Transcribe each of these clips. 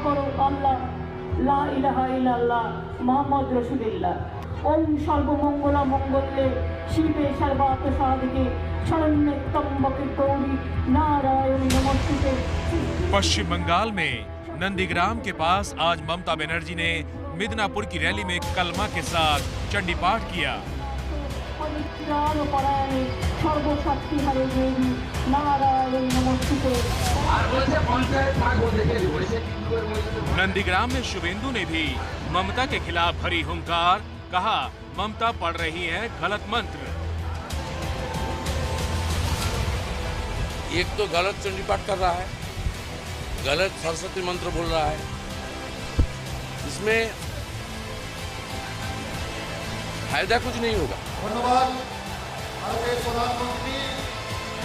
করো আল্লাহ, লা ইলাহা ইল্লাল্লাহ মুহাম্মদ রাসূলুল্লাহ। ওম সর্বমঙ্গলা মঙ্গলে শিবে সর্বার্থ সাধিকে শরণ্যে त्र्यंबके गौरी नारायणी नमोस्तुते। पश्चिम बंगाल में नंदीग्राम के पास आज ममता बनर्जी ने मिदनापुर की रैली में कलमा के साथ चंडी पाठ किया। नंदीग्राम में शुभेंदु ने भी ममता के खिलाफ भरी हुंकार, कहा ममता पढ़ रही है गलत मंत्र। एक तो गलत चंडी पाठ कर रहा है, गलत सरस्वती मंत्र बोल रहा है, इसमें फायदा कुछ नहीं होगा।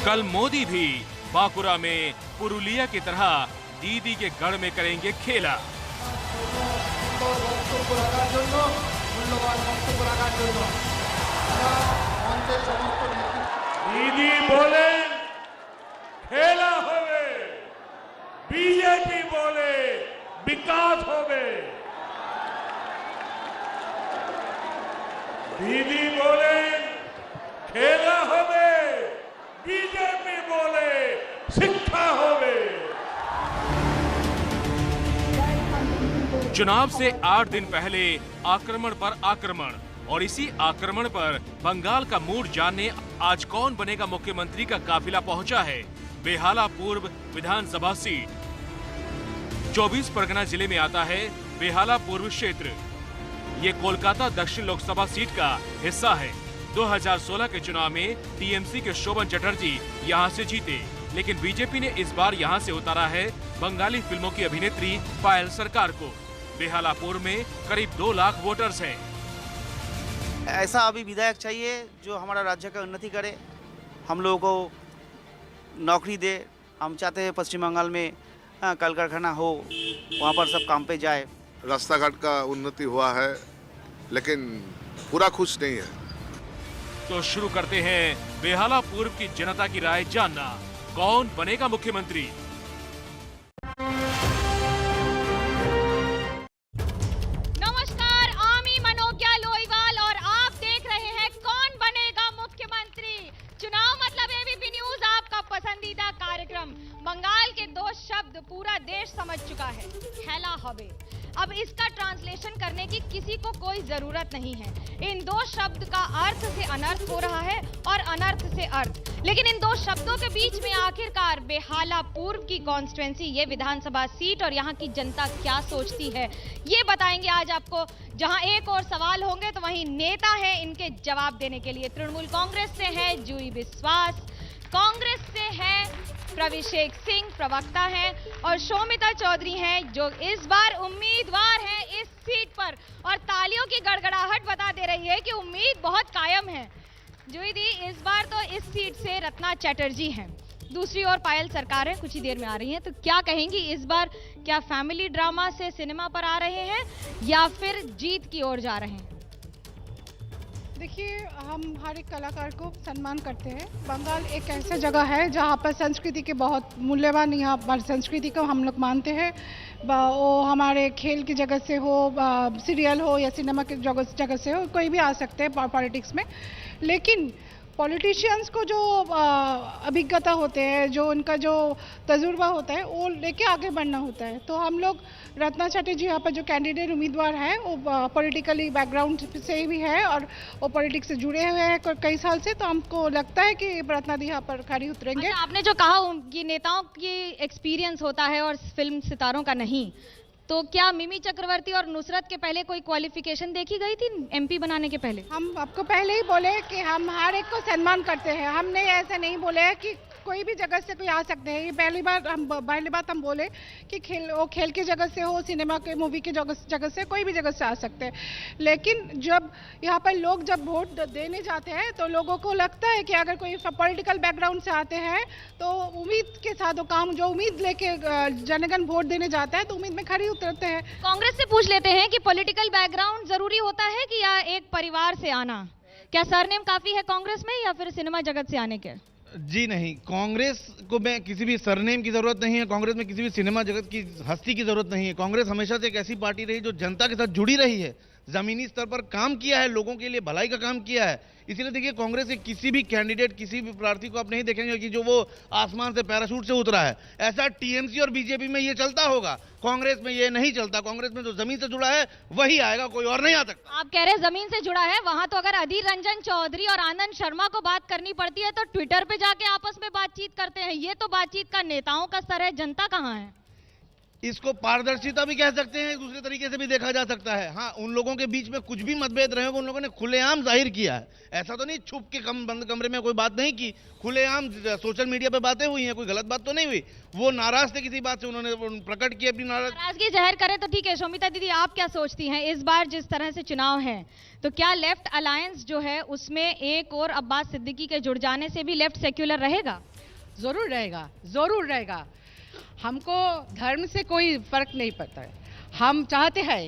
कल मोदी भी बांकुरा में पुरुलिया की तरह दीदी के गढ़ में करेंगे खेला। दीदी बोले खेला होवे, बीजेपी बोले विकास होवे। दीदी बोले खेला होवे, बीजेपी बोले शिक्षा होवे। चुनाव से 8 दिन पहले आक्रमण पर आक्रमण, और इसी आक्रमण पर बंगाल का मूड जानने आज कौन बनेगा मुख्यमंत्री का काफिला पहुंचा है बेहाला पूर्व विधानसभा सीट। 24 परगना जिले में आता है बेहाला पूर्व क्षेत्र। ये कोलकाता दक्षिण लोकसभा सीट का हिस्सा है। 2016 के चुनाव में टीएमसी के शोभन चटर्जी यहां से जीते, लेकिन बीजेपी ने इस बार यहां से उतारा है बंगाली फिल्मों की अभिनेत्री पायल सरकार को। बेहालापुर में करीब 2 लाख वोटर्स हैं। ऐसा अभी विधायक चाहिए जो हमारा राज्य का उन्नति करे, हम लोगों को नौकरी दे। हम चाहते हैं पश्चिम बंगाल में कल कारखाना हो, वहाँ पर सब काम पे जाए। रास्ता घाट का उन्नति हुआ है, लेकिन पूरा खुश नहीं है। तो शुरू करते हैं बेहाला पूर्व की जनता की राय जानना, कौन बनेगा मुख्यमंत्री। नमस्कार, आमी मनोज्ञा लोईवाल और आप देख रहे हैं कौन बनेगा मुख्यमंत्री। चुनाव मतलब एबीपी न्यूज, आपका पसंदीदा कार्यक्रम। बंगाल के 2 शब्द पूरा देश समझ चुका है, खेला हबे। अब इसका ट्रांसलेशन करने की किसी को कोई जरूरत नहीं है। इन 2 शब्द का अर्थ से अनर्थ हो रहा है और अनर्थ से अर्थ, लेकिन इन 2 शब्दों के बीच में आखिरकार बेहाला पूर्व की कॉन्स्टिट्यूएंसी, ये विधानसभा सीट और यहाँ की जनता क्या सोचती है, ये बताएंगे आज आपको। जहाँ एक और सवाल होंगे तो वहीं नेता है इनके जवाब देने के लिए। तृणमूल कांग्रेस से है जूही विश्वास, कांग्रेस से है प्रभिषेक सिंह प्रवक्ता हैं, और शोमिता चौधरी हैं जो इस बार उम्मीदवार हैं इस सीट पर, और तालियों की गड़गड़ाहट बता दे रही है कि उम्मीद बहुत कायम है। जूही दी, इस बार तो इस सीट से रत्ना चटर्जी हैं, दूसरी ओर पायल सरकार है, कुछ ही देर में आ रही हैं, तो क्या कहेंगी इस बार, क्या फैमिली ड्रामा से सिनेमा पर आ रहे हैं या फिर जीत की ओर जा रहे हैं? देखिए, हम हर एक कलाकार को सम्मान करते हैं। बंगाल एक ऐसा जगह है जहाँ पर संस्कृति के बहुत मूल्यवान, यहाँ पर संस्कृति को हम लोग मानते हैं। वो हमारे खेल की जगह से हो, सीरियल हो या सिनेमा की जगह से हो, कोई भी आ सकते हैं पॉलिटिक्स में। लेकिन पॉलिटिशियंस को जो अभिज्ञता होते हैं, जो उनका जो तजुर्बा होता है, वो लेके आगे बढ़ना होता है। तो हम लोग रत्ना चटर्जी यहाँ पर जो कैंडिडेट उम्मीदवार है वो पॉलिटिकली बैकग्राउंड से भी है और वो पॉलिटिक्स से जुड़े हुए हैं कई साल से, तो हमको लगता है कि रत्ना दी यहाँ पर खड़ी उतरेंगे। अच्छा, आपने जो कहा कि नेताओं की एक्सपीरियंस होता है और फिल्म सितारों का नहीं, तो क्या मिमी चक्रवर्ती और नुसरत के पहले कोई क्वालिफिकेशन देखी गई थी एमपी बनाने के पहले? हम आपको पहले ही बोले कि हम हर एक को सम्मान करते हैं। हमने ऐसा नहीं बोले है कि कोई भी जगह से कोई आ सकते हैं। ये पहली बात हम बोले कि खेल की जगह से हो, सिनेमा के मूवी की जगह से, कोई भी जगह से आ सकते हैं। लेकिन जब यहाँ पर लोग जब वोट देने जाते हैं तो लोगों को लगता है कि अगर कोई पॉलिटिकल बैकग्राउंड से आते हैं तो उम्मीद के साथ वो काम, जो उम्मीद लेके जनगण वोट देने जाता है तो उम्मीद में खड़ी उतरते हैं। कांग्रेस से पूछ लेते हैं कि पॉलिटिकल बैकग्राउंड जरूरी होता है कि या एक परिवार से आना? क्या सरनेम काफी है कांग्रेस में या फिर सिनेमा जगत से आने के? जी नहीं, कांग्रेस को में किसी भी सरनेम की जरूरत नहीं है, कांग्रेस में किसी भी सिनेमा जगत की हस्ती की जरूरत नहीं है। कांग्रेस हमेशा से एक ऐसी पार्टी रही जो जनता के साथ जुड़ी रही है, जमीनी स्तर पर काम किया है, लोगों के लिए भलाई का काम किया है। इसीलिए देखिए, कांग्रेस के किसी भी कैंडिडेट, किसी भी प्रार्थी को आप नहीं देखेंगे कि जो वो आसमान से पैराशूट से उतरा है। ऐसा टीएमसी और बीजेपी में ये चलता होगा, कांग्रेस में ये नहीं चलता। कांग्रेस में जो जमीन से जुड़ा है वही आएगा, कोई और नहीं आ सकता। आप कह रहे हैं जमीन से जुड़ा है, वहां तो अगर अधीर रंजन चौधरी और आनंद शर्मा को बात करनी पड़ती है तो ट्विटर पे जाके आपस में बातचीत करते हैं। ये तो बातचीत का नेताओं का स्तर है, जनता कहाँ है? इसको पारदर्शिता भी कह सकते हैं, दूसरे तरीके से भी देखा जा सकता है। हाँ, उन लोगों के बीच में कुछ भी मतभेद रहे हो, उन लोगों ने खुलेआम जाहिर किया है। ऐसा तो नहीं छुप के बंद कमरे में कोई बात नहीं की, खुलेआम सोशल मीडिया पे बातें हुई हैं, कोई गलत बात तो नहीं हुई। वो नाराज थे किसी बात से, उन्होंने प्रकट की अपनी नाराजगी जाहिर करे तो ठीक है। शोमिता दीदी, आप क्या सोचती हैं इस बार जिस तरह से चुनाव है, तो क्या लेफ्ट अलायंस जो है उसमें एक और अब्बास सिद्दीकी के जुड़ जाने से भी लेफ्ट सेक्युलर रहेगा? जरूर रहेगा, जरूर रहेगा। हमको धर्म से कोई फर्क नहीं पड़ता है। हम चाहते हैं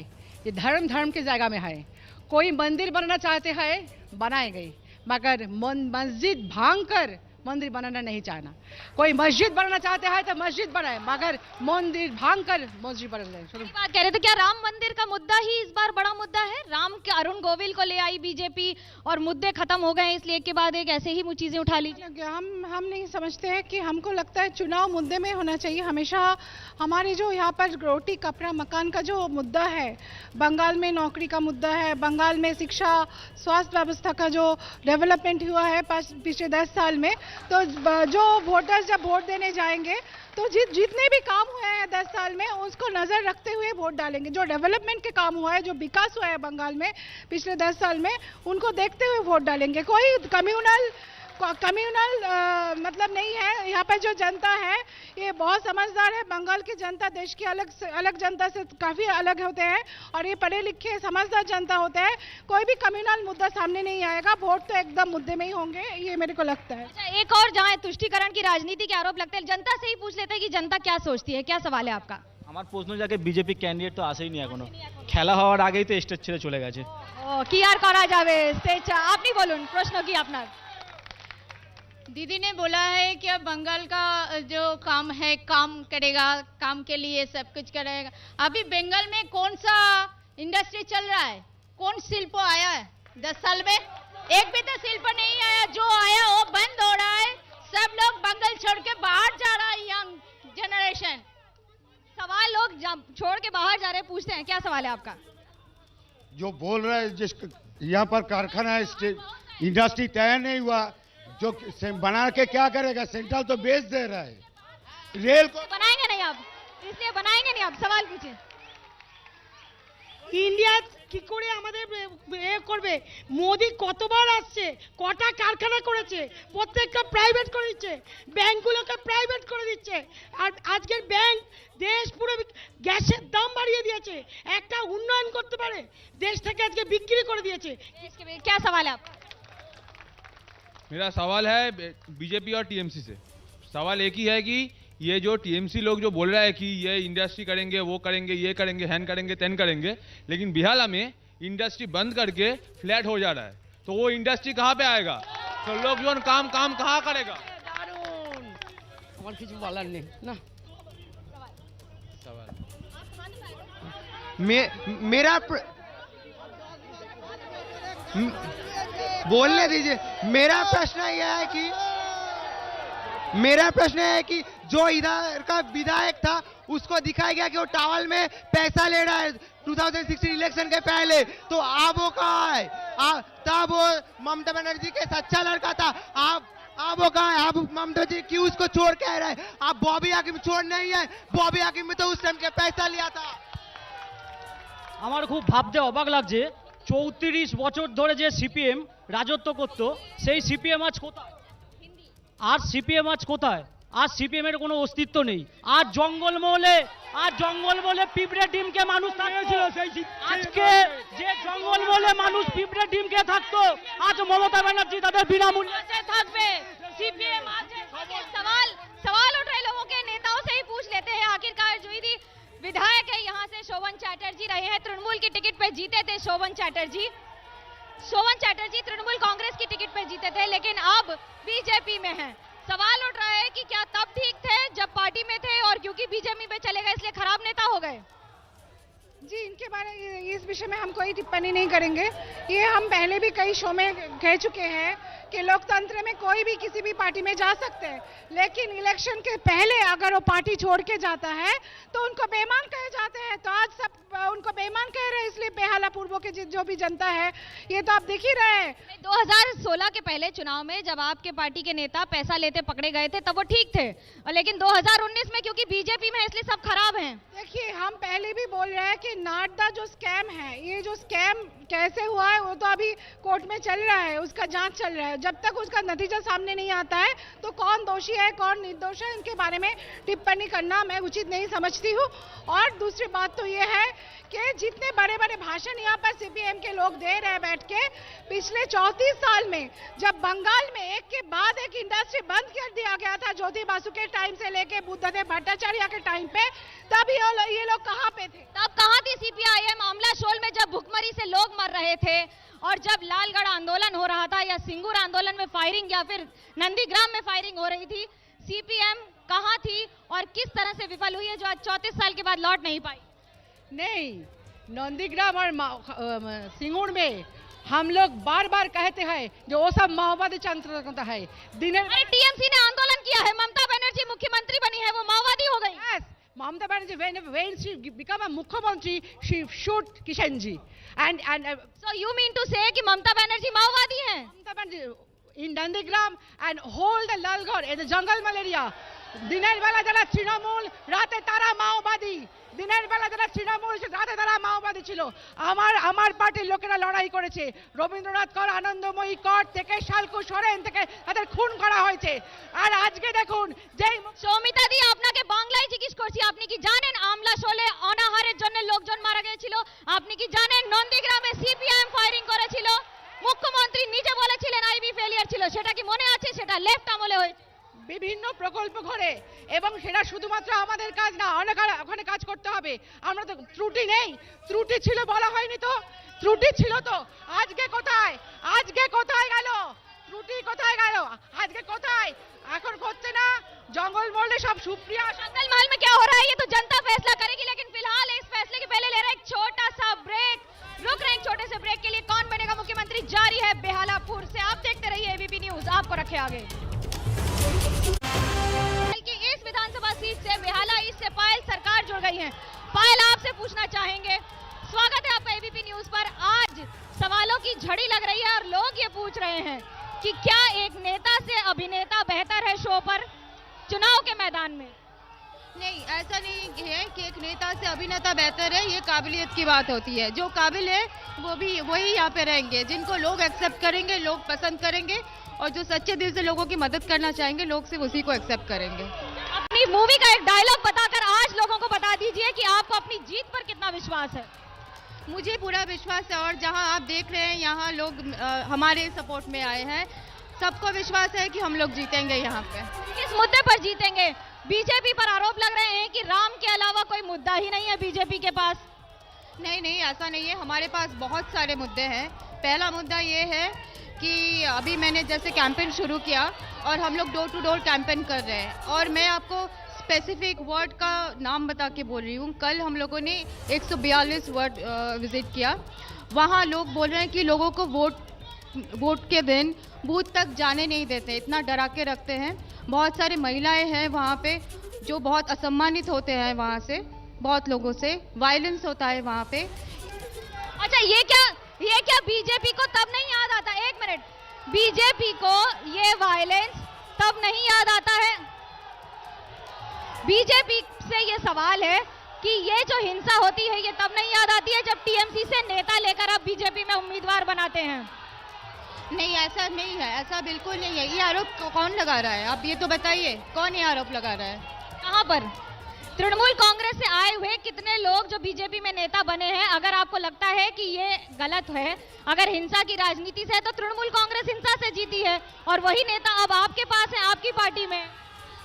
ये धर्म धर्म की जगह में है। कोई मंदिर बनाना चाहते हैं, बनाएंगे, मगर मस्जिद भांग कर मंदिर बनाना नहीं चाहना। कोई मस्जिद बनाना चाहते हैं तो मस्जिद बनाए, मगर मंदिर भांग कर मस्जिद बनाना। बात कह रहे थे, क्या राम मंदिर का मुद्दा ही इस बार बड़ा मुद्दा है? राम के अरुण गोविल को ले आई बीजेपी और मुद्दे खत्म हो गए, इसलिए एक के बाद एक ऐसे ही चीजें उठा लीजिए। हम नहीं समझते हैं कि हमको लगता है चुनाव मुद्दे में होना चाहिए। हमेशा हमारे जो यहाँ पर रोटी कपड़ा मकान का जो मुद्दा है, बंगाल में नौकरी का मुद्दा है, बंगाल में शिक्षा स्वास्थ्य व्यवस्था का जो डेवलपमेंट हुआ है पिछले 10 साल में, तो जो वोटर्स जब वोट देने जाएंगे तो जितने भी काम हुए हैं 10 साल में उसको नजर रखते हुए वोट डालेंगे। जो डेवलपमेंट के काम हुआ है, जो विकास हुआ है बंगाल में पिछले 10 साल में, उनको देखते हुए वोट डालेंगे। कोई कम्युनल मतलब नहीं है। यहाँ पर जो जनता है ये बहुत समझदार है। बंगाल की जनता देश की अलग जनता से काफ़ी अलग होते हैं और ये पढ़े लिखे समझदार जनता होते हैं। कोई भी कम्युनल मुद्दा सामने नहीं आएगा, वोट तो एकदम मुद्दे में ही होंगे, ये मेरे को लगता है। अच्छा, एक और जहाँ तुष्टीकरण की राजनीति के आरोप लगते हैं, जनता से ही पूछ लेते हैं कि जनता क्या सोचती है। क्या सवाल है आपका? আমার প্রশ্ন যাকে বিজেপি ক্যান্ডিডেট তো আসেই নি এখনো, খেলা হওয়ার আগেই তো স্টেজ ছেড়ে চলে গেছে। কি আর করা যাবে, স্টেজ। আপনি বলুন, प्रश्न কি আপনার? दीदी ने बोला है कि अब बंगाल का जो काम है काम करेगा, काम के लिए सब कुछ करेगा। अभी बंगाल में कौन सा इंडस्ट्री चल रहा है, कौन शिल्प आया है 10 साल में? एक भी तो शिल्प नहीं आया। जो आया वो बंद हो रहा है। सब लोग बंगाल छोड़ के बाहर जा रहा है, यंग जनरेशन। सवाल लोग छोड़ के बाहर जा रहे हैं, पूछते हैं क्या सवाल है आपका? जो बोल रहा है जिस यहाँ पर कारखाना है, इंडस्ट्री तैयार नहीं हुआ, जो बना के क्या करेगा? सेंट्रल तो बेच दे रहा है। रेल को बनाएंगे नहीं आप, इसलिए बनाएंगे नहीं आप। सवाल पूछिए। ইন্ডিয়া কি করে আমাদের করবে? মোদি কতবার আসছে, কটা কারখানা করেছে, প্রত্যেকটা প্রাইভেট করে দিচ্ছে, ব্যাংকগুলোকে প্রাইভেট করে দিচ্ছে। আর আজকের ব্যাংক দেশ পুরো গ্যাসের দাম বাড়িয়ে দিয়েছে। একটা উন্নয়ন করতে পারে, দেশ থেকে আজকে বিক্রি করে দিয়েছে। क्या सवाल है आपका? मेरा सवाल है बीजेपी और टीएमसी से। सवाल एक ही है कि ये जो टीएमसी लोग जो बोल रहा है कि ये इंडस्ट्री करेंगे, वो करेंगे, ये करेंगे, हैन करेंगे, तेन करेंगे, लेकिन बिहार में इंडस्ट्री बंद करके फ्लैट हो जा रहा है, तो वो इंडस्ट्री कहाँ पे आएगा? तो लोग जो काम कहाँ करेगा? और कुछ बोलना नहीं ना। सवाल मेरा बोलने दीजिए। मेरा प्रश्न है कि जो इधर का विधायक था उसको दिखाया गया कि वो टावल में पैसा ले रहा है 2016 इलेक्शन के पहले, तो आप वो कहाँ है? तब वो ममता बनर्जी के सच्चा लड़का था। आप वो कहाँ है? आप ममता जी क्यों उसको चोर कह रहे हैं? आप बॉबी हाकिम चोर नहीं है। बॉबी हाकिम में तो उस टाइम के पैसा लिया था। আমার খুব ভাবতে অবাক লাগছে, 34 বছর ধরে যে সিপিএম রাজত্ব করত, সেই সিপিএম আজ কোথায়? আর সিপিএম আজ কোথায়? আজ সিপিএম এর কোনো অস্তিত্ব নেই। আজ জঙ্গলমহলে পিঁপড়ে ডিমকে মানুষ থাকছিল, আজকে যে জঙ্গলমহলে মানুষ পিঁপড়ে ডিমকে থাকতো, আজ মমতা ব্যানার্জি তাদের বিনামূল্যে থাকবে। सीपीएम सवाल उठ रहे लोगों के नेताओं से ही पूछ लेते हैं। आखिरकार जो ही विधायक है यहाँ से शोभन चैटर्जी रहे हैं, तृणमूल की टिकट पे जीते थे शोभन चैटर्जी तृणमूल कांग्रेस की टिकट पे जीते थे, लेकिन अब बीजेपी में हैं। सवाल उठ रहा है कि क्या तब ठीक थे जब पार्टी में थे और क्योंकि बीजेपी में चले गए इसलिए खराब नेता हो गए? जी, इनके बारे इस विषय में हम कोई टिप्पणी नहीं करेंगे। ये हम पहले भी कई शो में कह चुके हैं कि लोकतंत्र में कोई भी किसी भी पार्टी में जा सकते हैं, लेकिन इलेक्शन के पहले अगर वो पार्टी छोड़ के जाता है तो उनको बेईमान कहे जाते हैं। तो आज सब उनको बेईमान कह रहे हैं, इसलिए बेहाला पूर्वों की जो भी जनता है ये तो आप देख ही रहे हैं। 2016 के पहले चुनाव में जब आपके पार्टी के नेता पैसा लेते पकड़े गए थे तब वो ठीक थे, लेकिन 2019 में क्योंकि बीजेपी में इसलिए सब खराब हैं। देखिए, हम पहले भी बोल रहे हैं कि नाडा जो स्कैम है, ये जो स्कैम कैसे हुआ है वो तो अभी कोर्ट में चल रहा है, उसका जांच चल रहा है। जब तक उसका नतीजा सामने नहीं आता है तो कौन दोषी है कौन निर्दोष है इनके बारे में टिप्पणी करना मैं उचित नहीं समझती हूँ। और दूसरी बात तो ये है कि जितने बड़े बड़े भाषण यहाँ पर सीपीएम के लोग दे रहे हैं बैठ के, पिछले 34 साल में जब बंगाल में एक के बाद एक इंडस्ट्री बंद कर दिया गया था, ज्योति बासु के टाइम से लेके बुद्धदेव भट्टाचार्य के टाइम पे, तब ये लोग कहाँ पे थे? तब कहाँ थी सीपीआईएम? आमला शोल में जब भुखमरी से लोग मर रहे थे और जब लालगढ़ आंदोलन हो रहा था या सिंगूर आंदोलन में फायरिंग या फिर नंदीग्राम में फायरिंग हो रही थी, सीपीएम कहाँ थी और किस तरह से विफल हुई है जो आज 34 साल के बाद लौट नहीं पाई? नहीं, नंदीग्राम और सिंगूर में हम लोग बार बार कहते हैं जो वो सब माओवादी तंत्र है। टीएमसी ने आंदोलन किया है, ममता बनर्जी मुख्यमंत्री बनी है, वो माओवादी हो गई। Yes, Mamata Banerjee, when she become a Mukhyamantri, she shoot Kishanji. And so you mean to say कि ममता बनर्जी माओवादी हैं? Mamata Banerjee in Nandigram and hold the Lalgarh in the jungle malaria. দিনের বেলা যারা তৃণমূল, রাতে তারা মাওবাদী। দিনের বেলা যারা তৃণমূল, রাতে তারা মাওবাদী ছিল। আমার পার্টির লোকেরা লড়াই করেছে। রবীন্দ্রনাথ কর, আনন্দময়ী কর থেকে শালকু সোরেন থেকে তাদের খুন করা হয়েছে। আর আজকে দেখুন যেই সৌমিতা দি আপনাকে বাংলায় জিজ্ঞেস করছি, আপনি কি জানেন আমলা শোলে অনাহারের জন্য লোকজন মারা গিয়েছিল? আপনি কি জানেন নন্দীগ্রামে সিপিআইএম ফায়ারিং করেছিল? মুখ্যমন্ত্রী নিজে বলেছিলেন আইবি ফেলিয়ার ছিল, সেটা কি মনে আছে? সেটা লেফট আমলে হয়েছে। বিভিন্ন প্রকল্প করে এবং সেটা শুধুমাত্র আমাদের কাজ না, অনেক ওখানে কাজ করতে হবে। আমরা তো ত্রুটি নেই, ত্রুটি ছিল বলা হয়নি তো, ত্রুটি ছিল তো। আজকে কোথায়? আজকে কোথায় গেল ত্রুটি? কোথায় গেল? আজকে কোথায়? এখন করছে না। জঙ্গল মহলে সব সুপ্রিয়া। जंगल महल में क्या हो रहा है ये तो जनता फैसला करेगी, लेकिन फिलहाल इस फैसले के पहले ले रहे एक छोटा सा ब्रेक। रुक रहे एक छोटे से ब्रेक के लिए। कौन बनेगा मुख्यमंत्री जारी है बेहालापुर से। आप देखते रहिए एबीपी न्यूज, आपको रखे आगे। कि इस विधानसभा सीट से बेहाला ईस्ट से पायल सरकार जुड़ गई है। पायल, आपसे पूछना चाहेंगे, स्वागत है आपका एबीपी न्यूज पर। आज सवालों की झड़ी लग रही है और लोग ये पूछ रहे हैं कि क्या एक नेता से अभिनेता बेहतर है शो पर चुनाव के मैदान में? नहीं, ऐसा नहीं है कि एक नेता से अभिनेता बेहतर है। ये काबिलियत की बात होती है। जो काबिल है वही यहाँ पे रहेंगे, जिनको लोग एक्सेप्ट करेंगे, लोग पसंद करेंगे, और जो सच्चे दिल से लोगों की मदद करना चाहेंगे, लोग सिर्फ उसी को एक्सेप्ट करेंगे। अपनी मूवी का एक डायलॉग बताकर आज लोगों को बता दीजिए कि आपको अपनी जीत पर कितना विश्वास है। मुझे पूरा विश्वास है, और जहां आप देख रहे हैं यहाँ लोग हमारे सपोर्ट में आए हैं, सबको विश्वास है कि हम लोग जीतेंगे यहाँ पे। किस मुद्दे पर जीतेंगे? बीजेपी पर आरोप लग रहे हैं कि राम के अलावा कोई मुद्दा ही नहीं है बीजेपी के पास। नहीं, ऐसा नहीं है। हमारे पास बहुत सारे मुद्दे हैं। पहला मुद्दा ये है कि अभी मैंने जैसे कैंपेन शुरू किया और हम लोग डोर टू डोर कैंपेन कर रहे हैं, और मैं आपको स्पेसिफिक वार्ड का नाम बता के बोल रही हूँ। कल हम लोगों ने 142 वार्ड विजिट किया। वहाँ लोग बोल रहे हैं कि लोगों को वोट के दिन बूथ तक जाने नहीं देते, इतना डरा के रखते हैं। बहुत सारी महिलाएं हैं वहाँ पे जो बहुत असम्मानित होते हैं, वहाँ से बहुत लोगों से वायलेंस होता है वहाँ पे। अच्छा, ये क्या बीजेपी को तब नहीं याद आता? एक मिनट, बीजेपी को ये वायलेंस तब नहीं याद आता है? बीजेपी से ये सवाल है कि ये जो हिंसा होती है ये तब नहीं याद आती है जब टीएमसी से नेता लेकर आप बीजेपी में उम्मीदवार बनाते हैं? नहीं, ऐसा नहीं है, ऐसा बिल्कुल नहीं है। ये आरोप कौन लगा रहा है? आप ये तो बताइए, कौन ये आरोप लगा रहा है? कहाँ पर? तृणमूल कांग्रेस से आए हुए कितने लोग जो बीजेपी में नेता बने हैं, अगर आपको लगता है कि ये गलत है, अगर हिंसा की राजनीति से है, तो तृणमूल कांग्रेस हिंसा से जीती है और वही नेता अब आपके पास है, आपकी पार्टी में।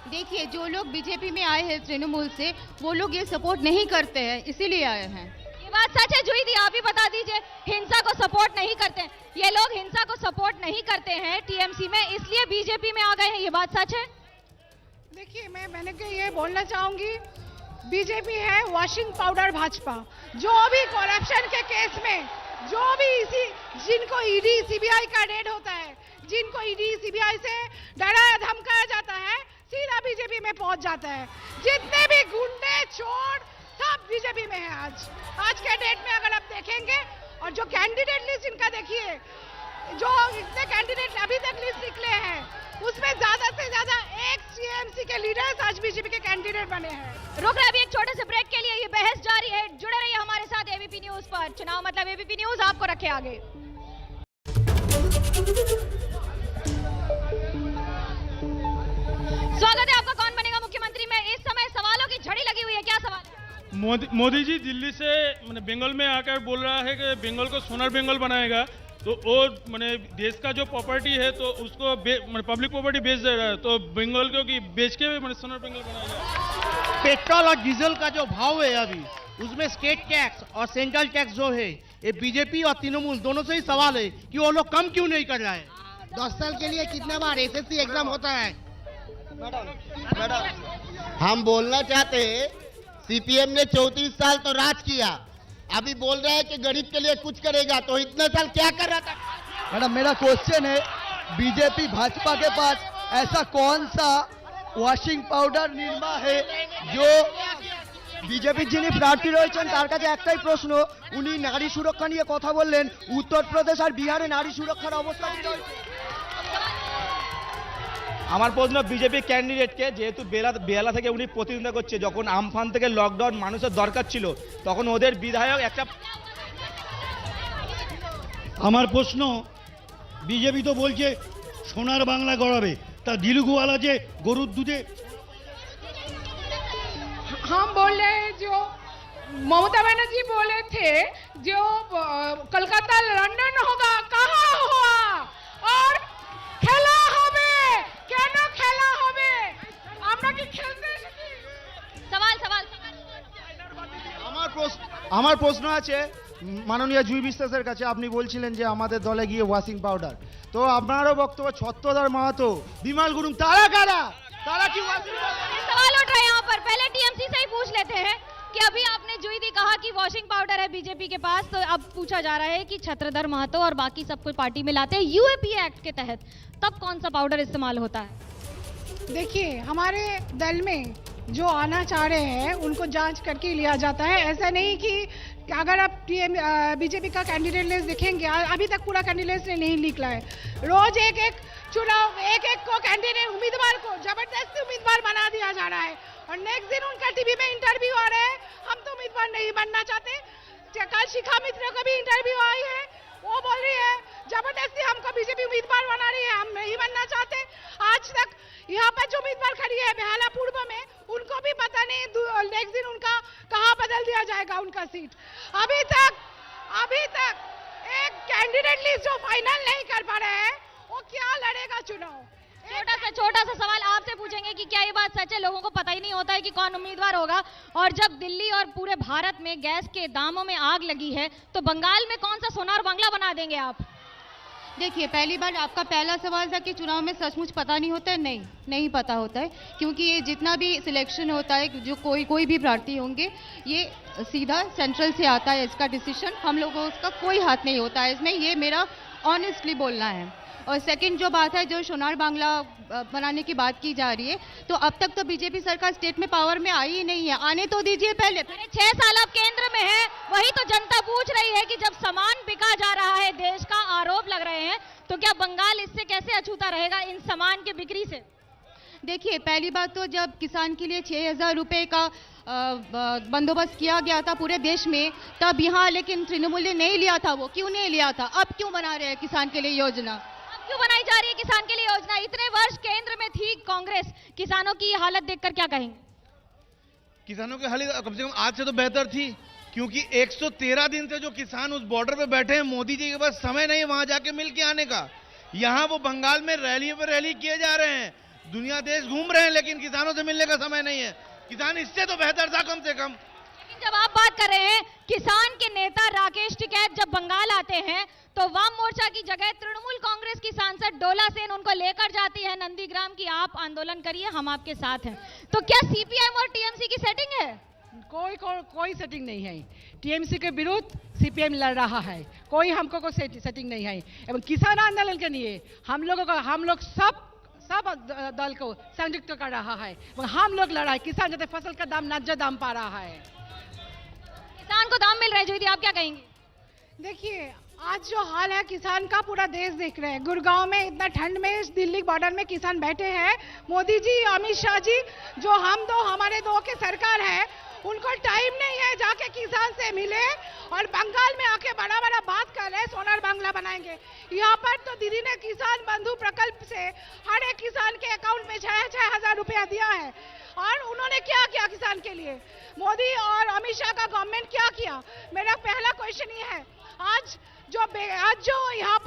देखिए, जो लोग बीजेपी में आए हैं तृणमूल से, वो लोग ये सपोर्ट नहीं करते हैं, इसीलिए आए हैं। ये बात सच है जुई दी? आप ही बता दीजिए। हिंसा को सपोर्ट नहीं करते, ये लोग हिंसा को सपोर्ट नहीं करते रहते हैं टीएमसी में, इसलिए बीजेपी में आ गए हैं, ये बात सच है? देखिए, मैंने ये बोलना चाहूंगी, बीजेपी है वॉशिंग पाउडर भाजपा। जो भी करप्शन के केस में जो भी जिनको ईडी सीबीआई का रेड होता है, जिनको ईडी सीबीआई से डराया धमकाया जाता है, सीधा बीजेपी में पहुंच जाता है। जितने भी गुंडे चोर सब बीजेपी में है। आज के डेट में अगर आप देखेंगे, और जो कैंडिडेट लिस्ट इनका देखिए, जो इतने कैंडिडेट अभी तक लिस्ट निकले हैं, उसमें ज्यादा से ज्यादा एक्स टीएमसी के लीडर्स आज बीजेपी के कैंडिडेट बने हैं। रुक रहे अभी एक छोटे से ब्रेक के लिए, ये बहस जारी है। जुड़े रहिए हमारे साथ एबीपी न्यूज पर। चुनाव मतलब एबीपी न्यूज आपको रखे आगे। स्वागत है आपका कौन बनेगा मुख्यमंत्री में। इस समय सवालों की झड़ी लगी हुई है, क्या सवाल है? मोदी जी दिल्ली से बंगाल में आकर बोल रहा है कि बंगाल को सोनार बंगाल बनाएगा, तो वो देश का जो प्रॉपर्टी है तो उसको पब्लिक प्रॉपर्टी बेच दे रहा है, तो बंगाल को कि बेच के सोनार बंगाल बनाएगा। पेट्रोल और डीजल का जो भाव है अभी, उसमें स्टेट टैक्स और सेंट्रल टैक्स जो है, ये बीजेपी और तृणमूल दोनों से ही सवाल है कि वो लोग कम क्यों नहीं कर रहा है। 10 साल के लिए कितने बार एसएससी एग्जाम होता है? मैडम, हम बोलना चाहते हैं, सीपीएम ने 34 साल तो राज किया, अभी बोल रहा है कि गरीब के लिए कुछ करेगा, तो इतने साल क्या कर रहा था? मैडम, मेरा क्वेश्चन है, बीजेपी भाजपा के पास ऐसा कौन सा ওয়াশিং পাউডার নির্মা হে বিজেপি যিনি প্রার্থী রয়েছেন তার কাছে একটাই প্রশ্ন, উনি নারী সুরক্ষা নিয়ে কথা বললেন, উত্তরপ্রদেশ আর বিহারে নারী সুরক্ষার অবস্থা কি রয়েছে? আমার প্রশ্ন বিজেপি ক্যান্ডিডেটকে, যেহেতু বেহালা থেকে উনি প্রতিদ্বন্দ্বিতা করছে, যখন আমফান থেকে লকডাউন মানুষের দরকার ছিল তখন ওদের বিধায়ক একটা। আমার প্রশ্ন, বিজেপি তো বলছে সোনার বাংলা গড়াবে, তা দিলুগুওয়ালা যে গরুর দুধে। हम बोल रहे हैं जो ममता बनर्जी बोले थे जो कलकत्ता लंदन होगा, कहाँ हुआ और खेला হবে কেন খেলা হবে, আমরা কি খেলতে এসেছি? আমার প্রশ্ন আছে মাননীয় জুই বিশ্বাসের কাছে। আপনি বলছিলেন যে আমাদের দলে গিয়ে ওয়াশিং পাউডার, তো আপনারও বক্তব্য ছত্রধর মাহাতো, বিমল গুরুং, তারা কারা, তারা কি ওয়াশিং পাউডার? सवाल उठ रहे हैं यहाँ पर, पहले टीएमसी से ही पूछ लेते हैं कि अभी आपने जुई दी कहा कि वॉशिंग पाउडर है बीजेपी के पास, तो अब पूछा जा रहा है कि छत्रधर महतो और बाकी सब कुछ पार्टी में लाते हैं यूएपीए एक्ट के तहत, तब कौन सा पाउडर इस्तेमाल होता है? देखिए, हमारे दल में जो आना चाह रहे हैं उनको जांच करके लिया जाता है। ऐसा नहीं कि अगर आप बीजेपी का कैंडिडेट लिस्ट देखेंगे, अभी तक पूरा कैंडिडेट नहीं निकला है। रोज एक एक चुनाव, एक एक को कैंडिडेट उम्मीदवार को जबरदस्ती उम्मीदवार बना दिया जा रहा है, और नेक्स्ट दिन उनका टीवी में इंटरव्यू आ रहा है, हम तो उम्मीदवार नहीं बनना चाहते। कल शिखा मित्र का भी इंटरव्यू आई है, वो बोल रही है जबरदस्ती हमको बीजेपी उम्मीदवार बना रही है, हम नहीं बनना चाहते। आज तक यहाँ पर जो उम्मीदवार खड़ी है बेहाला पूर्व में, उनको भी पता नहीं नेक्स्ट दिन उनका कहाँ बदल दिया जाएगा उनका सीट। अभी तक एक कैंडिडेट लिस्ट जो फाइनल नहीं कर पा रहे हैं, वो क्या लड़ेगा चुनाव? छोटा सा सवाल आपसे पूछेंगे कि क्या ये बात सच है, लोगों को पता ही नहीं होता है कि कौन उम्मीदवार होगा, और जब दिल्ली और पूरे भारत में गैस के दामों में आग लगी है, तो बंगाल में कौन सा सोनार बांग्ला बना देंगे आप? देखिए, पहली बार आपका पहला सवाल था कि चुनाव में सचमुच पता नहीं होता है। नहीं पता होता है, क्योंकि ये जितना भी सिलेक्शन होता है, जो कोई भी प्रार्थी होंगे, ये सीधा सेंट्रल से आता है। इसका डिसीजन हम लोगों को उसका कोई हाथ नहीं होता है इसमें, ये मेरा ऑनेस्टली बोलना है। और सेकंड जो बात है, जो सोनार बांग्ला बनाने की बात की जा रही है, तो अब तक तो बीजेपी सरकार स्टेट में पावर में आई ही नहीं है, आने तो दीजिए पहले। 6 साल आप केंद्र में है, वही तो जनता पूछ रही है कि जब सामान बिका जा रहा है, देश का आरोप लग रहे हैं, तो क्या बंगाल इससे कैसे अछूता रहेगा इन सामान की बिक्री से? देखिए, पहली बात तो जब किसान के लिए 6,000 रुपए का बंदोबस्त किया गया था पूरे देश में, तब यहाँ लेकिन तृणमूल ने नहीं लिया था। वो क्यों नहीं लिया था? अब क्यों बना रहे हैं किसान के लिए योजना? क्यों बनाई जा रही है किसान के लिए योजना? इतने वर्ष केंद्र में थी कांग्रेस, किसानों की हालत देखकर क्या कहेंगे? किसानों की हालत कम से कम आज से तो बेहतर थी, क्योंकि 113 दिन से जो किसान उस बॉर्डर पे बैठे हैं, मोदी जी के पास समय नहीं वहां जाके मिल के आने का। यहाँ वो बंगाल में रैली पर रैली किए जा रहे हैं, दुनिया देश घूम रहे हैं, लेकिन किसानों से मिलने का समय नहीं है। किसान इससे तो बेहतर था कम से कम। जब आप बात कर रहे हैं किसान के नेता राकेश टिकैत जब बंगाल आते हैं तो वाम मोर्चा की जगह तृणमूल कांग्रेस की सांसद डोला सेन उनको लेकर जाती है नंदीग्राम की आप आंदोलन करिए हम आपके साथ हैं। तो क्या सीपीएम और टीएमसी की सेटिंग है? कोई सेटिंग नहीं है। टीएमसी के विरुद्ध सीपीएम लड़ रहा है, कोई हमको कोई सेटिंग नहीं है। एवं किसान आंदोलन के लिए हम लोग सब दल को संयुक्त कर रहा है। हम लोग लड़ाई किसान जैसे फसल का दाम न्याয्य दाम पा रहा है, किसान को दाम मिल रहा है। ज्योति आप क्या कहेंगे? देखिए आज जो हाल है किसान का पूरा देश देख रहे हैं। गुड़गांव में इतना ठंड में दिल्ली बॉर्डर में किसान बैठे हैं। मोदी जी अमित शाह जी जो हमारे दो के सरकार है उनको टाइम नहीं है जाके किसान से मिले और बंगाल में आके बड़ा बड़ा बात कर रहे हैं सोनार बांग्ला बनाएंगे। यहाँ पर तो दीदी ने किसान बंधु प्रकल्प से हर एक किसान के अकाउंट में 6,000 हजार रुपया दिया है। और उन्होंने क्या किया किसान के लिए? मोदी और अमित शाह का गवर्नमेंट क्या किया? मेरा पहला क्वेश्चन ये है। आज जो यहाँ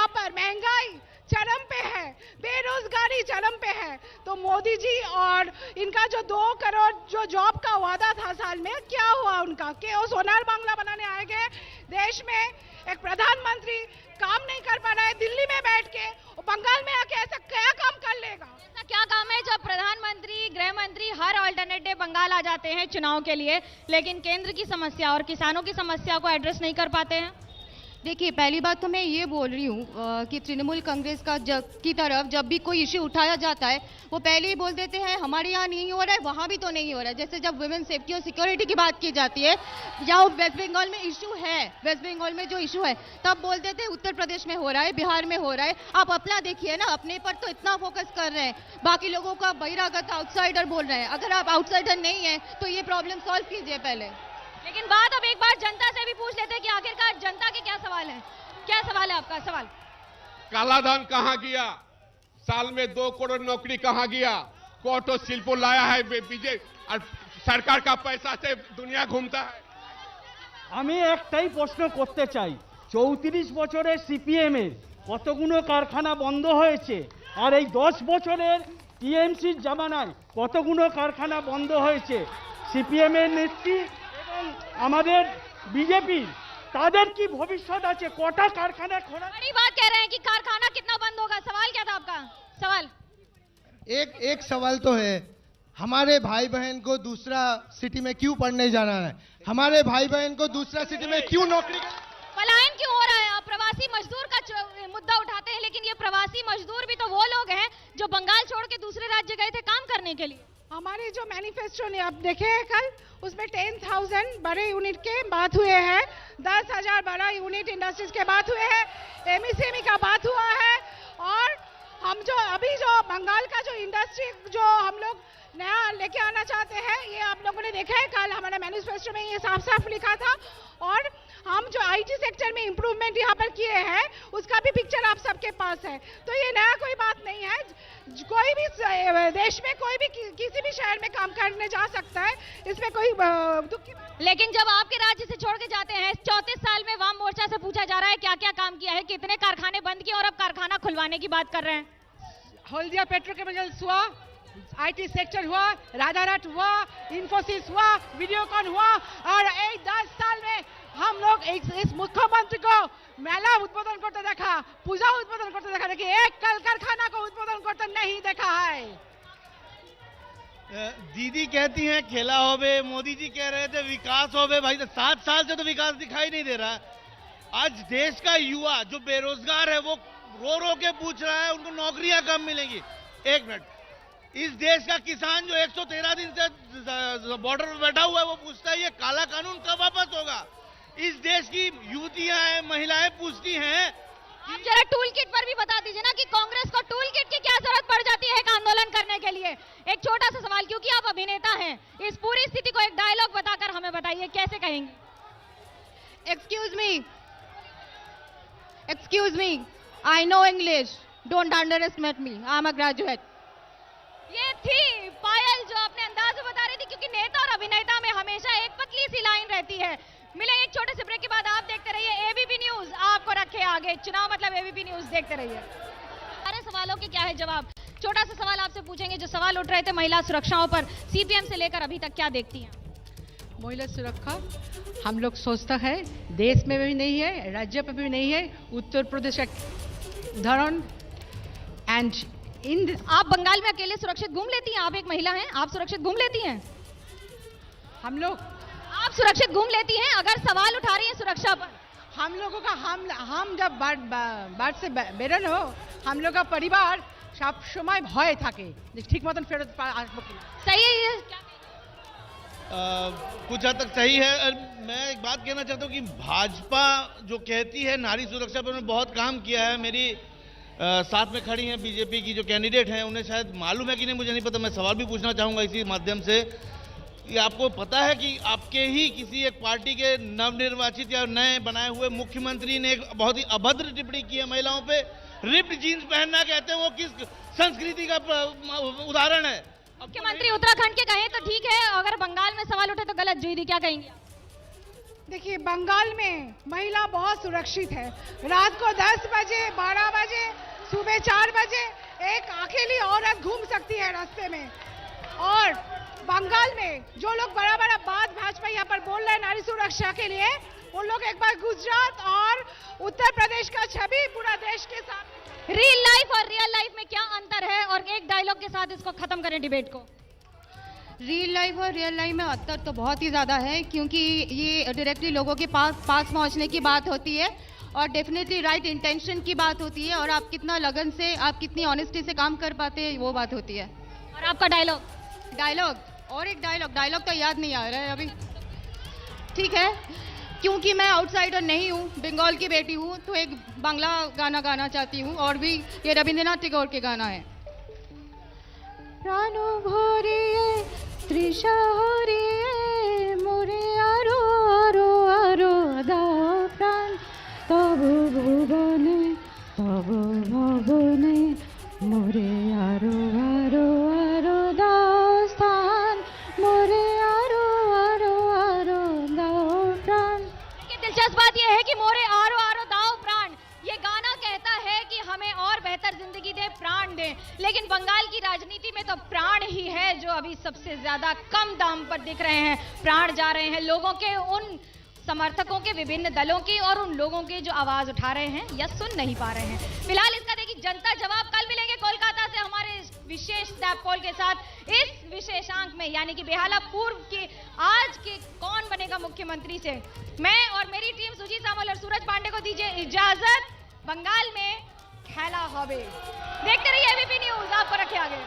पर महंगाई चरम पे है, बेरोजगारी चरम पे है, तो मोदी जी और इनका जो 2 करोड़ जो जॉब का वादा था साल में क्या हुआ उनका? कि वो सोनार बांग्ला बनाने आए गए। देश में एक प्रधानमंत्री काम नहीं कर पा रहा है, दिल्ली में बैठ के बंगाल में आके ऐसा क्या काम कर लेगा? ऐसा क्या काम है जब प्रधानमंत्री गृह मंत्री हर अल्टरनेट डे बंगाल आ जाते हैं चुनाव के लिए, लेकिन केंद्र की समस्या और किसानों की समस्या को एड्रेस नहीं कर पाते हैं? देखिए पहली बात तो मैं ये बोल रही हूँ कि तृणमूल कांग्रेस की तरफ जब भी कोई इश्यू उठाया जाता है वो पहले ही बोल देते हैं हमारे यहाँ नहीं हो रहा है, वहाँ भी तो नहीं हो रहा है। जैसे जब वुमेन सेफ्टी और सिक्योरिटी की बात की जाती है या वेस्ट बंगाल में इशू है, वेस्ट बंगाल में जो इशू है तब बोल देते हैं उत्तर प्रदेश में हो रहा है, बिहार में हो रहा है। आप अपना देखिए ना, अपने पर तो इतना फोकस कर रहे हैं, बाकी लोगों का बहिरागत आउटसाइडर बोल रहे हैं। अगर आप आउटसाइडर नहीं है तो ये प्रॉब्लम सॉल्व कीजिए पहले। लेकिन बात अब एक बार जनता से भी पूछ लेते हैं कि आखिरकार जनता के क्या सवाल है? क्या सवाल है आपका? सवाल काला धन कहाँ गया? साल में 2 करोड़ नौकरी कहाँ गया? कोटो शिल्पो लाया है बीजेपी और सरकार का पैसा से दुनिया घूमता है। আমি একটাই প্রশ্ন করতে চাই, 34 বছরের সিপিএম এর কতগুলো কারখানা বন্ধ হয়েছে আর এই 10 বছরের টিএমসির জামানায় কতগুলো কারখানা বন্ধ হয়েছে? সিপিএম এর নেত্রী এবং আমাদের বিজেপি তাদের কি ভবিষ্যৎ আছে? কটা কারখানা খোলা? बड़ी बात कह रहे हैं कि कारखाना कितना बंद होगा। सवाल क्या था आपका? सवाल एक सवाल तो है, हमारे भाई बहन को दूसरा सिटी में क्यों पढ़ने जाना है? हमारे भाई बहन को दूसरा सिटी में क्यों नौकरी? पलायन क्यों हो रहा है? आप प्रवासी मजदूर का मुद्दा उठाते हैं, लेकिन ये प्रवासी मजदूर भी तो वो लोग हैं जो बंगाल छोड़ के दूसरे राज्य गए थे काम करने के लिए। हमारे जो मैनिफेस्टो ने आप देखे हैं कल, उसमें 10,000 बड़े यूनिट के बात हुए हैं, 10,000 बड़ा यूनिट इंडस्ट्रीज के बात हुए हैं, एमएसएमई का बात हुआ है। और हम जो अभी जो बंगाल का जो इंडस्ट्री जो हम लोग नया लेके आना चाहते हैं, ये आप लोगों ने देखा है कल हमारे मैनिफेस्टो में ये साफ साफ लिखा था। और हम जो आईटी सेक्टर में इंप्रूवमेंट यहाँ पर किए हैं उसका भी पिक्चर आप सबके पास है। तो ये नया कोई बात नहीं है, कोई भी देश में कोई भी किसी भी शहर में काम करने जा सकता है, इसमें कोई दुख की बात। लेकिन जब आपके राज्य से छोड़ के जाते हैं, 34 साल में वाम मोर्चा से पूछा जा रहा है क्या क्या काम किया है, कितने कारखाने बंद किए और अब कारखाना खुलवाने की बात कर रहे हैं। हल्दिया पेट्रोकेमिकल्स हुआ, आईटी सेक्टर हुआ, राधारट हुआ, इन्फोसिस हुआ, वीडियोकॉन हुआ। और 10 साल में हम लोग इस मुख्यमंत्री को मेला उद्बोधन करते देखा, पूजा उद्बोधन करते देखा, लेकिन एक कल कारखाना को उद्बोधन करते नहीं देखा है। दीदी कहती हैं खेला होवे, मोदी जी कह रहे थे विकास होवे। भाई 7 साल से तो विकास दिखाई नहीं दे रहा। आज देश का युवा जो बेरोजगार है वो रो रो के पूछ रहा है उनको नौकरियां कब मिलेंगी। एक मिनट, इस देश का किसान जो 113 दिन से बॉर्डर पर बैठा हुआ है वो पूछता है ये काला कानून कब वापस होगा। इस देश की युवतियां हैं, महिलाएं पूछती हैं। आप जरा टूल किट पर भी बता दीजिए ना कि कांग्रेस को टूल किट की क्या जरूरत पड़ जाती है एक आंदोलन करने के लिए। एक छोटा सा सवाल, क्योंकि आप अभिनेता हैं, इस पूरी स्थिति को एक डायलॉग बताकर हमें बताइए कैसे कहेंगे। Excuse me, I know English. Don't underestimate me. I'm a graduate. ये थी पायल जो अपने अंदाज में बता रही थी, क्योंकि नेता और अभिनेता में हमेशा एक पतली सी लाइन रहती है। मिले एक छोटे से ब्रेक के बाद, आप देखते रहिए एबीपी न्यूज, आपको रखे आगे। चुनाव मतलब एबीपी न्यूज, देखते रहिए। सारे सवालों के क्या है जवाब। छोटा सा सवाल आपसे पूछेंगे, जो सवाल उठ रहे थे महिला सुरक्षाओं पर, सीपीएम से लेकर अभी तक क्या देखती हैं? महिला सुरक्षा हम लोग सोचता है देश में भी नहीं है, राज्य में भी नहीं है। उत्तर प्रदेश का उदाहरण एंड इन आप बंगाल में अकेले सुरक्षित घूम लेती हैं? आप एक महिला हैं, आप सुरक्षित घूम लेती हैं? हम लोग आप सुरक्षित घूम लेती हैं? अगर सवाल उठा रही हैं सुरक्षा पर, हम लोगों का हम जब बाढ़ से बेरन हो हम लोग का परिवार सब समय भय থাকে ठीक मतन फिर सही है ये? कुछ हद तक सही है। मैं एक बात कहना चाहता हूँ कि भाजपा जो कहती है नारी सुरक्षा पर उन्होंने बहुत काम किया है। मेरी साथ में खड़ी हैं बीजेपी की जो कैंडिडेट हैं, उन्हें शायद मालूम है कि नहीं मुझे नहीं पता। मैं सवाल भी पूछना चाहूँगा इसी माध्यम से कि आपको पता है कि आपके ही किसी एक पार्टी के नवनिर्वाचित या नए बनाए हुए मुख्यमंत्री ने एक बहुत ही अभद्र टिप्पणी की है महिलाओं पे। रिप्ड जीन्स पहनना कहते हैं वो किस संस्कृति का उदाहरण है? मुख्यमंत्री उत्तराखंड के कहें तो ठीक है, अगर बंगाल में सवाल उठे तो गलत। जुईदी क्या कहेंगे? देखिए बंगाल में महिला बहुत सुरक्षित है। रात को 10 बजे 12 बजे सुबह 4 बजे एक अकेली औरत घूम सकती है रास्ते में। और बंगाल में जो लोग बड़ा बड़ा बात भाजपा यहाँ पर बोल रहे हैं नारी सुरक्षा के लिए, उन लोग एक बार गुजरात और उत्तर प्रदेश का छवि पूरा देश के सामने। रियल लाइफ और रियल लाइफ में क्या अंतर है? और एक डायलॉग के साथ इसको खत्म करें डिबेट को। रियल लाइफ और रियल लाइफ में अंतर तो बहुत ही ज़्यादा है, क्योंकि ये डायरेक्टली लोगों के पास पहुंचने की बात होती है और डेफिनेटली राइट इंटेंशन की बात होती है, और आप कितना लगन से, आप कितनी ऑनेस्टी से काम कर पाते हैं वो बात होती है। और आपका डायलॉग और एक डायलॉग तो याद नहीं आ रहा है अभी। ठीक है, क्योंकि मैं आउटसाइडर नहीं हूँ, बंगाल की बेटी हूँ, तो एक बांग्ला गाना गाना चाहती हूँ, और भी ये रविंद्रनाथ टैगोर के गाना है। प्राणो भरिए तृषा हरिए मोरे आरो आरो आरो दाओ प्राण तब भुवने मोरे आरो आरो आरो दाओ स्थान मोरे आरो आरो आरो दाओ प्राण। दिलचस्प बात यह है कि मोरे आरो आरो दाओ प्राण, ये गाना कहता है कि हमें और बेहतर जिंदगी दे, प्राण दे, लेकिन बंगाल की राजनीति में तो प्राण ही है जो अभी सबसे ज्यादा कम दाम पर दिख रहे हैं। प्राण जा रहे हैं लोगों के, उन समर्थकों के, विभिन्न दलों की, और उन लोगों के जो आवाज उठा रहे हैं या सुन नहीं पा रहे हैं। फिलहाल इसका देखिए जनता जवाब। कल मिलेंगे कोलकाता से हमारे विशेष स्नैप पोल के साथ इस विशेषांक में, यानी कि बेहाला पूर्व के आज के कौन बनेगा मुख्यमंत्री से मैं और मेरी टीम सुजीत सामल और सूरज पांडे को दीजिए इजाजत। बंगाल में खेला होबे। देखते रहिए एबीपी न्यूज, आपको रखे आगे।